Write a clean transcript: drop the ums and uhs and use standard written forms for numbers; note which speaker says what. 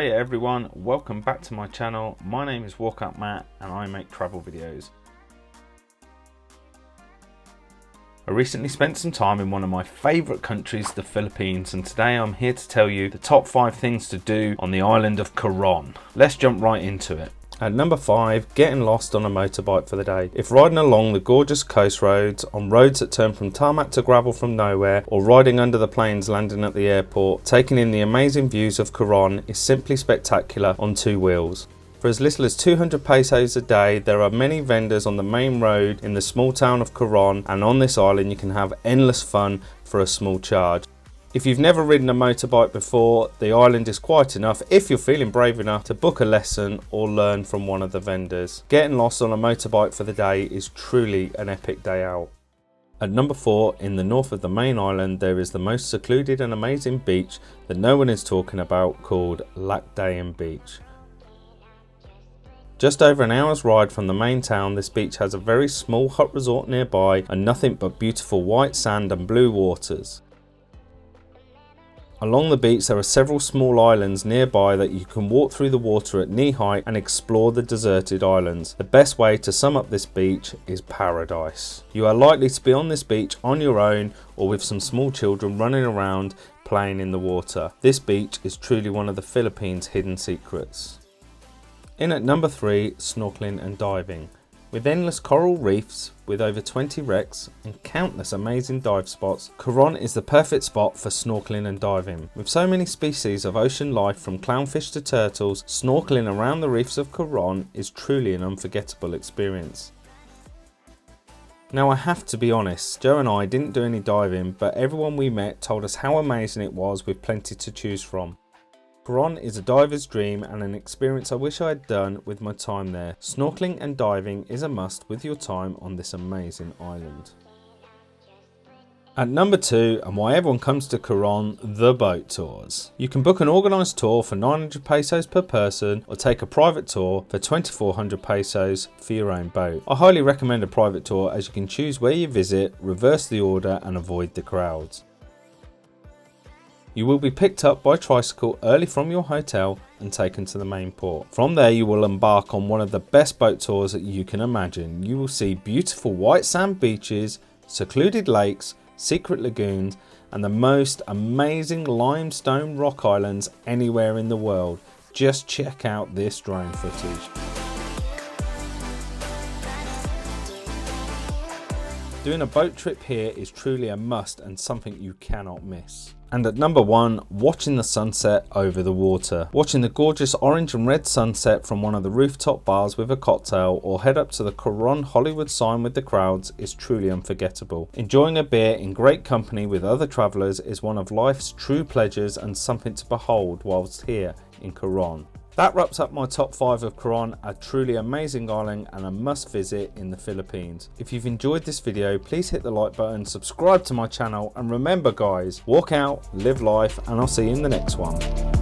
Speaker 1: Hiya everyone, welcome back to my channel. My name is Walkout Matt and I make travel videos. I recently spent some time in one of my favourite countries, the Philippines, and today I'm here to tell you the top 5 things to do on the island of Coron. Let's jump right into it. At number 5, getting lost on a motorbike for the day. If riding along the gorgeous coast roads, on roads that turn from tarmac to gravel from nowhere, or riding under the planes landing at the airport, taking in the amazing views of Coron is simply spectacular on 2 wheels. For as little as 200 pesos a day, there are many vendors on the main road in the small town of Coron, and on this island you can have endless fun for a small charge. If you've never ridden a motorbike before, the island is quite enough if you're feeling brave enough to book a lesson or learn from one of the vendors. Getting lost on a motorbike for the day is truly an epic day out. At number 4, in the north of the main island, there is the most secluded and amazing beach that no one is talking about, called Lakdayan Beach. Just over an hour's ride from the main town, this beach has a very small hut resort nearby and nothing but beautiful white sand and blue waters. Along the beach there are several small islands nearby that you can walk through the water at knee height and explore the deserted islands. The best way to sum up this beach is paradise. You are likely to be on this beach on your own or with some small children running around playing in the water. This beach is truly one of the Philippines' hidden secrets. In at number 3, snorkeling and diving. With endless coral reefs, with over 20 wrecks and countless amazing dive spots, Coron is the perfect spot for snorkeling and diving. With so many species of ocean life from clownfish to turtles, snorkeling around the reefs of Coron is truly an unforgettable experience. Now I have to be honest, Joe and I didn't do any diving, but everyone we met told us how amazing it was with plenty to choose from. Coron is a diver's dream and an experience I wish I had done with my time there. Snorkeling and diving is a must with your time on this amazing island. At number 2, and why everyone comes to Coron, the boat tours. You can book an organised tour for 900 pesos per person or take a private tour for 2400 pesos for your own boat. I highly recommend a private tour as you can choose where you visit, reverse the order and avoid the crowds. You will be picked up by tricycle early from your hotel and taken to the main port. From there you will embark on one of the best boat tours that you can imagine. You will see beautiful white sand beaches, secluded lakes, secret lagoons and the most amazing limestone rock islands anywhere in the world. Just check out this drone footage. Doing a boat trip here is truly a must and something you cannot miss. And at number 1, watching the sunset over the water. Watching the gorgeous orange and red sunset from one of the rooftop bars with a cocktail or head up to the Coron Hollywood sign with the crowds is truly unforgettable. Enjoying a beer in great company with other travellers is one of life's true pleasures and something to behold whilst here in Coron. That wraps up my top 5 of Coron, a truly amazing island and a must visit in the Philippines. If you've enjoyed this video, please hit the like button, subscribe to my channel and remember guys, walk out, live life and I'll see you in the next one.